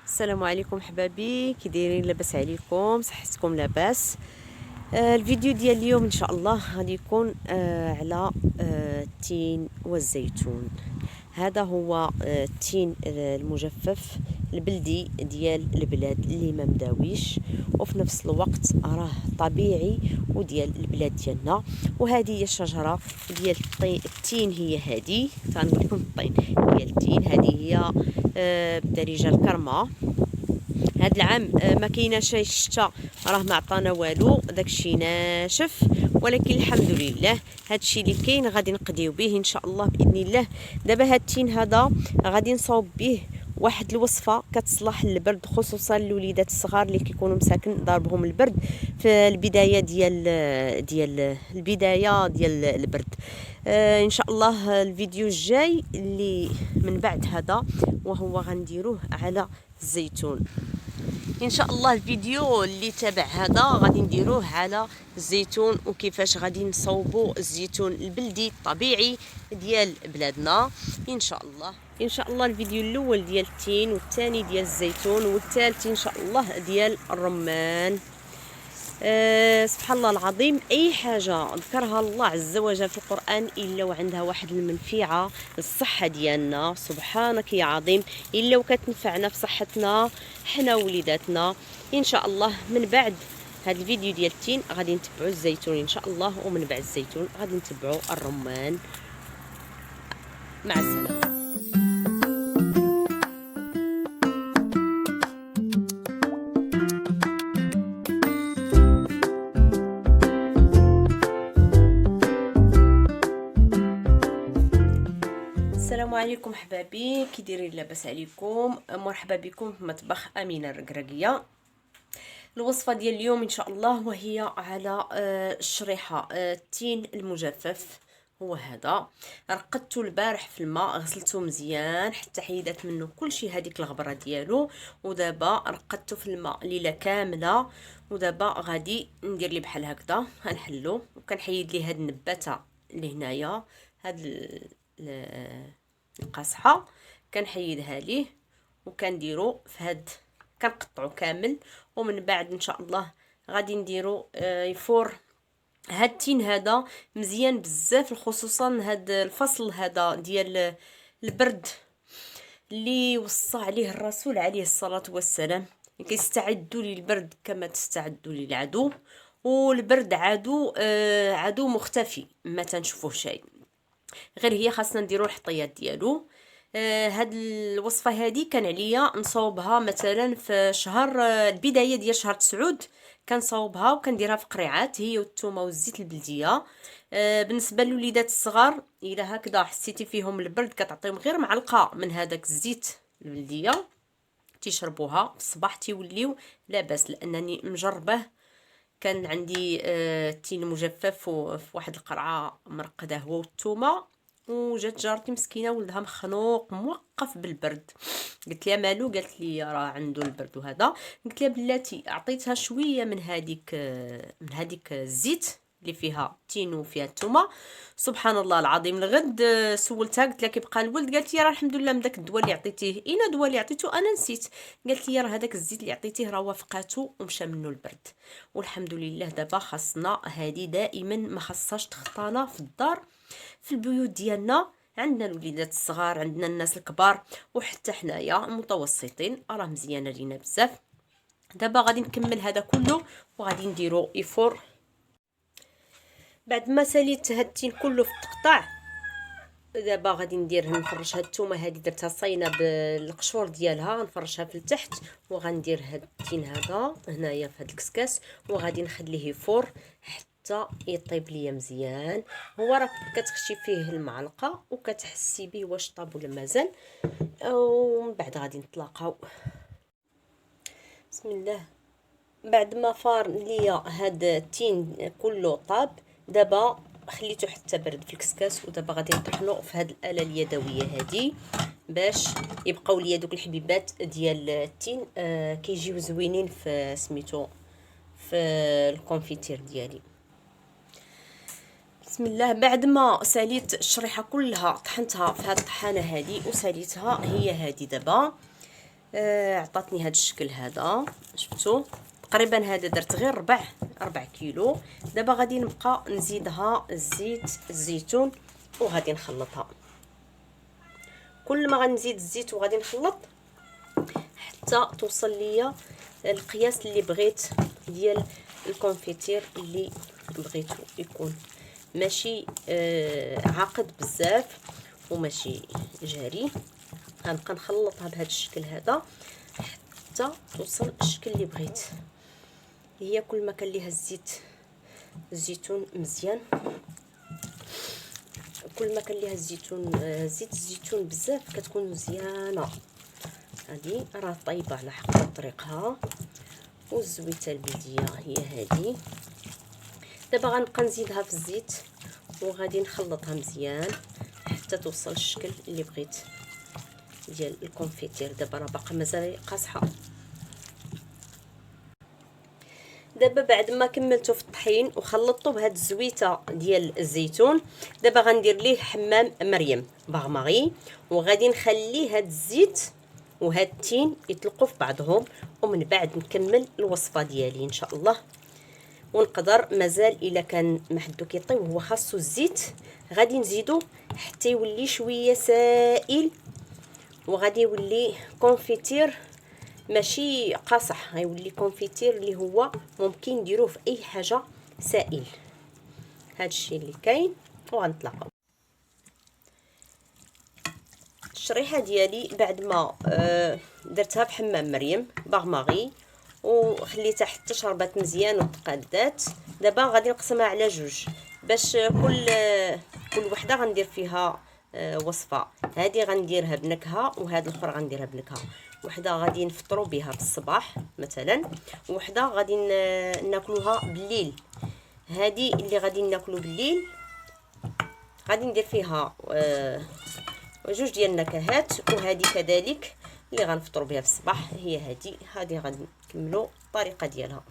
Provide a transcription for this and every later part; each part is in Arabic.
السلام عليكم حبابي، كي دايرين؟ لاباس عليكم؟ صحتكم لاباس؟ الفيديو ديال اليوم ان شاء الله غادي يكون على التين والزيتون. هذا هو التين المجفف البلدي ديال البلاد اللي ما مداويش، وفي نفس الوقت راه طبيعي وديال البلاد ديالنا. وهذه هي الشجره ديال التين، هي هذه تنقول لكم الطين ديال التين. هذه هي بالدارجه الكرمه. هاد العام ما كايناش الشتاء، راه ما عطانا والو، داكشي ناشف، ولكن الحمد لله هادشي اللي كاين غادي نقضيو به ان شاء الله باذن الله. دابا هاد التين هذا غادي نصاوب به واحد الوصفه كتصلح للبرد، خصوصا الوليدات الصغار اللي كيكونوا مساكن ضاربهم البرد في البدايه ديال البدايه ديال البرد. ان شاء الله الفيديو الجاي اللي من بعد هذا وهو غنديروه على الزيتون. ان شاء الله الفيديو اللي تابع هذا غادي نديروه على الزيتون، وكيفاش غادي نصوبوا الزيتون البلدي الطبيعي ديال بلادنا. ان شاء الله الفيديو الاول ديال التين، والثاني ديال الزيتون، والثالث ان شاء الله ديال الرمان. سبحان الله العظيم، اي حاجه ذكرها الله عز وجل في القران الا وعندها واحد المنفعه للصحه ديالنا. سبحانك يا عظيم، الا وكتنفعنا في صحتنا حنا وليداتنا. ان شاء الله من بعد هذا الفيديو ديال التين غادي نتبعوا الزيتون ان شاء الله، ومن بعد الزيتون غادي نتبعوا الرمان. مع السلامه. السلام عليكم حبابي، كي دايرين؟ لاباس عليكم؟ مرحبا بكم في مطبخ امينه الركراكيه. الوصفه ديال اليوم ان شاء الله وهي على الشريحه التين المجفف. هو هذا رقدته البارح في الماء، غسلته مزيان حتى حيدات منه كلشي هذيك الغبره ديالو، ودابا رقدته في الماء ليله كامله. ودابا غادي ندير ليه بحال هكذا، غنحلو وكنحيد ليه هاد النباته اللي هنايا، هاد القاصحه كنحيدها ليه، وكنديرو في هاد، كنقطعو كامل. ومن بعد ان شاء الله غادي نديرو يفور هاد التين هذا مزيان بزاف، خصوصا هاد الفصل هذا ديال البرد اللي وصى عليه الرسول عليه الصلاه والسلام. كيستعدوا للبرد كما تستعدوا للعدو، والبرد عدو مختفي ما تنشوفوه شيء، غير هي خاصنا نديرو الحطيات ديالو. هاد الوصفه هادي كان عليا نصاوبها مثلا في شهر البدايه ديال شهر تسعود، كنصاوبها وكنديرها في قريعات، هي والثومه والزيت البلديه. بالنسبه للوليدات الصغار الا هكذا حسيتي فيهم البرد كتعطيهم غير معلقه من هذاك الزيت البلديه تيشربوها في الصباح تيوليو لاباس، لانني مجربه. كان عندي التين مجفف وفي واحد القرعه مرقده هو والثومه، وجات جارتي مسكينه ولدها مخنوق موقف بالبرد. قلت لها مالو؟ قالت لي راه عنده البرد وهذا. قلت لها بلاتي اعطيتها شويه من هذيك الزيت اللي فيها التين وفيها الثومه. سبحان الله العظيم الغد سولتها قلت لها كيبقى الولد؟ قالت لي راه الحمد لله من داك الدواء اللي عطيتيه. اين الدواء اللي عطيته؟ انا نسيت. قالت لي راه هذاك الزيت اللي عطيتيه راه وافقاته ومشى منه البرد. والحمد لله دابا خاصنا هذه دائما ما خاصهاش تخطانا في الدار، في البيوت ديالنا. عندنا الوليدات الصغار، عندنا الناس الكبار، وحتى حنايا المتوسطين راه مزيانه لينا بزاف. دابا غادي نكمل هذا كله وغادي نديرو يفور. بعد ما ساليت هاد التين كله في التقطاع، دابا غادي نفرش هاد الثومه هادي درتها صاينه بالقشور ديالها، نفرشها في التحت، وغندير هاد التين هذا هنايا في هاد الكسكاس، وغادي نخليه يفور حتى يطيب ليا مزيان. هو راه كتخشي فيه المعلقه وكتحسي به واش طاب ولا مازال، ومن بعد غادي نتلاقاو. بسم الله. بعد ما فار ليا هاد التين كله طاب، دابا خليته حتى برد في الكسكاس، ودابا غادي نطحنو في هاد الاله اليدويه هادي باش يبقاو ليا دوك الحبيبات ديال التين. كيجيو زوينين في سميتو في الكونفيتير ديالي. بسم الله. بعد ما ساليت الشريحه كلها طحنتها في هاد الطحانه هادي وساليتها، هي هادي دابا عطاتني هذا الشكل هذا، شفتوا تقريبا هذا درت غير ربع كيلو. دابا غادي نبقى نزيدها زيت الزيتون وغادي نخلطها. كل ما غنزيد الزيت وغادي نخلط حتى توصل ليا القياس اللي بغيت ديال الكونفيتير اللي بغيتو يكون ماشي عاقد بزاف وماشي جاري. غنبقى نخلطها بهذا الشكل هذا حتى توصل الشكل اللي بغيت. هي كل ما كان ليها الزيتون مزيان، كل ما كان ليها زيت الزيتون بزاف كتكون مزيانه. هذه راه طيبه على حق طريقها، والزويته البلديه هي هذه. دابا غنبقى نزيدها في الزيت وغادي نخلطها مزيان حتى توصل الشكل اللي بغيت ديال الكونفيتير. دابا راه باقا مازال قاصحه. دابا بعد ما كملته في الطحين وخلطته بهاد الزويته ديال الزيتون، دابا غندير ليه حمام مريم باغماغي، وغادي نخلي هاد الزيت وهاد التين يطلقوا في بعضهم، ومن بعد نكمل الوصفه ديالي ان شاء الله. ونقدر مازال الا كان ما حدو كيطيب وهو خاصو الزيت غادي نزيدو حتى يولي شويه سائل، وغادي يولي كونفيتير ماشي قاصح، غيولي كونفيتير اللي هو ممكن نديروه في اي حاجه سائل. هادشي اللي كاين وغنطلقوا. الشريحه ديالي بعد ما درتها بحمام مريم باغماغي وخليتها حتى شربات مزيان وتقادات. دابا غادي نقسمها على جوج باش كل وحده غندير فيها وصفه. هذه غنديرها بنكهه وهذه الاخرى غنديرها بنكهه. وحده غادي نفطروا بها في الصباح مثلا، وحده غادي ناكلوها بالليل. هذه اللي غادي ناكلو بالليل غادي ندير فيها جوج ديال النكهات، وهذه كذلك اللي غنفطروا بها في الصباح هي هذه غادي نكملوا الطريقه ديالها.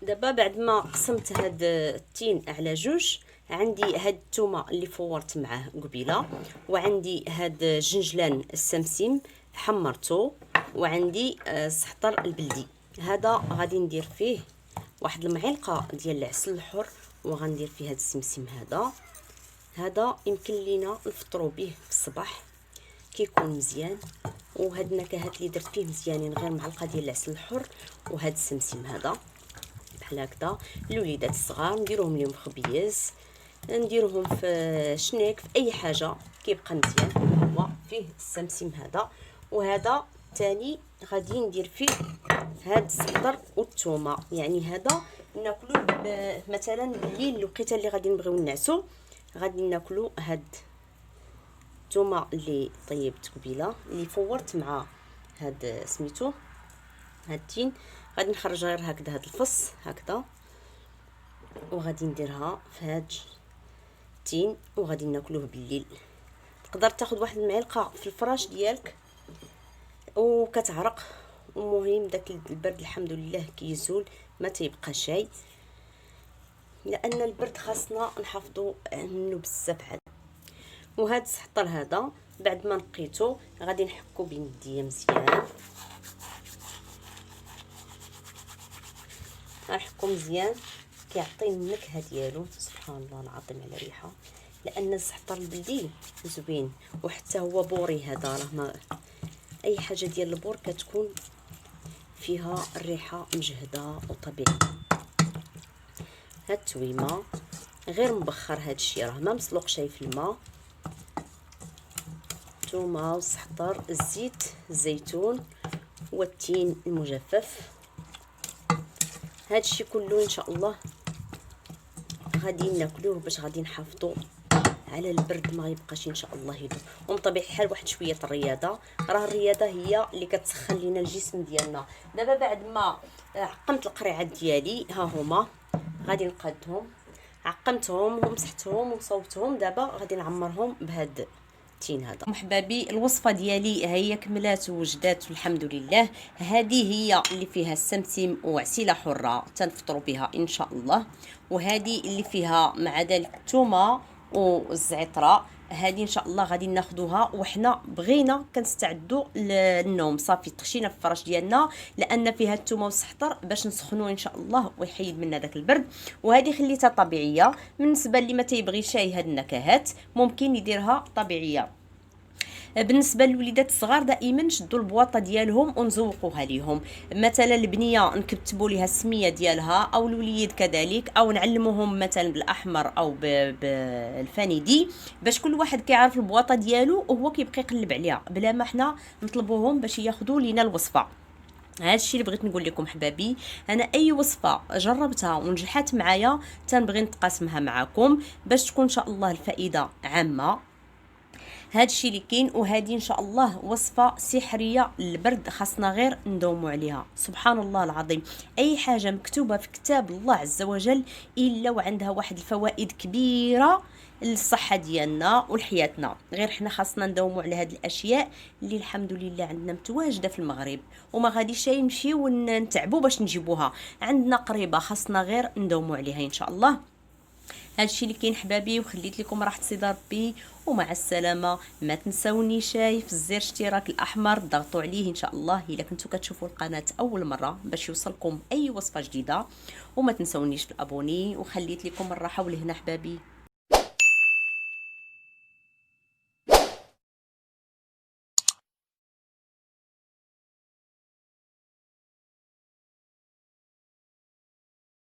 دابا بعد ما قسمت هاد التين على جوج، عندي هاد الثومه اللي فورت معاه قبيله، وعندي هاد الجنجلان السمسم حمرته، وعندي الزعتر البلدي. هذا غادي ندير فيه واحد المعلقه ديال العسل الحر، وغندير فيه هاد السمسم هذا يمكن لينا نفطروا به في الصباح كيكون مزيان. وهاد النكهات اللي درت فيه مزيانين، غير معلقه ديال العسل الحر وهاد السمسم هذا بحال هكذا. الوليدات الصغار نديروهم لهم خبيز، نديروهم في شنيك، في اي حاجه كيبقى مزيان. هو فيه السمسم هذا، وهذا ثاني غادي ندير فيه هاد الزعتر والثومه. يعني هذا ناكلوه مثلا بالليل الوقيته اللي غادي نبغيو نعسو، غادي ناكلو هاد الثومه اللي طيبت قبيله اللي فورت مع هاد سميتو هاد التين. غادي نخرج غير هكذا هاد الفص هكذا، وغادي نديرها في هاد التين وغادي ناكلوه بالليل. تقدر تاخذ واحد المعلقه في الفراش ديالك وكتعرق. المهم داك البرد الحمد لله كيزول، ما تيبقى شيء، لان البرد خاصنا نحافظوا منه بزاف. عاد وهاد الزعتر هذا بعد ما نقيته غادي نحكو بين يديا مزيان، نحكو مزيان كيعطي النكهه ديالو. سبحان الله العظيم على ريحه، لان الزعتر البلدي زوين، وحتى هو بوري. هذا راه ما اي حاجه ديال البور كتكون فيها الريحه مجهده وطبيعيه. هاد التويمه غير مبخر، هاد الشيء راه ما مسلوق شي في الماء. الثومه والزعتر، الزيت الزيتون والتين المجفف، هاد الشيء كله ان شاء الله غادي ناكلوه باش غادي نحافظوا على البرد ما يبقاش ان شاء الله يدوب. ومن طبيعه الحال واحد شويه الرياضه، راه الرياضه هي اللي كتسخن لينا الجسم ديالنا. دابا بعد ما عقمت القريعات ديالي ها هما، غادي نقادهم، عقمتهم ومسحتهم وصوبتهم. دابا غادي نعمرهم بهاد التين هذا. محبابي الوصفه ديالي هي كملات ووجدات والحمد لله. هذه هي اللي فيها السمسم وعسيله حره تنفطروا بها ان شاء الله، وهذه اللي فيها مع ذلك الثومه والزعتره هذه ان شاء الله غادي ناخذوها وحنا بغينا كنستعدوا للنوم. صافي تخشينا في الفراش ديالنا لان فيها الثومه والسحطر باش نسخنوه ان شاء الله ويحيد منا داك البرد. وهذه خليتها طبيعيه. بالنسبه اللي ما تيبغيش شاي هاد النكهات ممكن يديرها طبيعيه. بالنسبه للوليدات الصغار دائما نشدوا البواطه ديالهم ونزوقوها ليهم. مثلا البنيه نكتبوا ليها السميه ديالها او الوليد كذلك، او نعلموهم مثلا بالاحمر او بالفانيدي باش كل واحد كيعرف البواطه ديالو وهو كيبقى يقلب عليها بلا ما حنا نطلبوهم باش ياخذوا لينا الوصفه. هذا الشيء اللي بغيت نقول لكم حبابي. انا اي وصفه جربتها ونجحت معايا تنبغي نتقاسمها معكم باش تكون ان شاء الله الفائده عامه. هذا الشيء اللي كاين. وهذه ان شاء الله وصفه سحريه للبرد، خاصنا غير ندوموا عليها. سبحان الله العظيم، اي حاجه مكتوبه في كتاب الله عز وجل الا وعندها واحد الفوائد كبيره للصحه ديالنا ولحياتنا. غير حنا خاصنا ندوموا على هذه الاشياء اللي الحمد لله عندنا متواجده في المغرب، وما غاديش نمشيو ونتعبوا باش نجيبوها، عندنا قريبه، خاصنا غير ندوموا عليها ان شاء الله. هادشي اللي كاين حبابي، وخليت لكم راحه صدر ربي ومع السلامه. ما تنسوني شاي في الزر اشتراك الاحمر، ضغطوا عليه ان شاء الله الا كنتو كتشوفوا القناه اول مره باش يوصلكم اي وصفه جديده. وما تنسونيش في الابوني، وخليت لكم الراحه والهنا حبابي.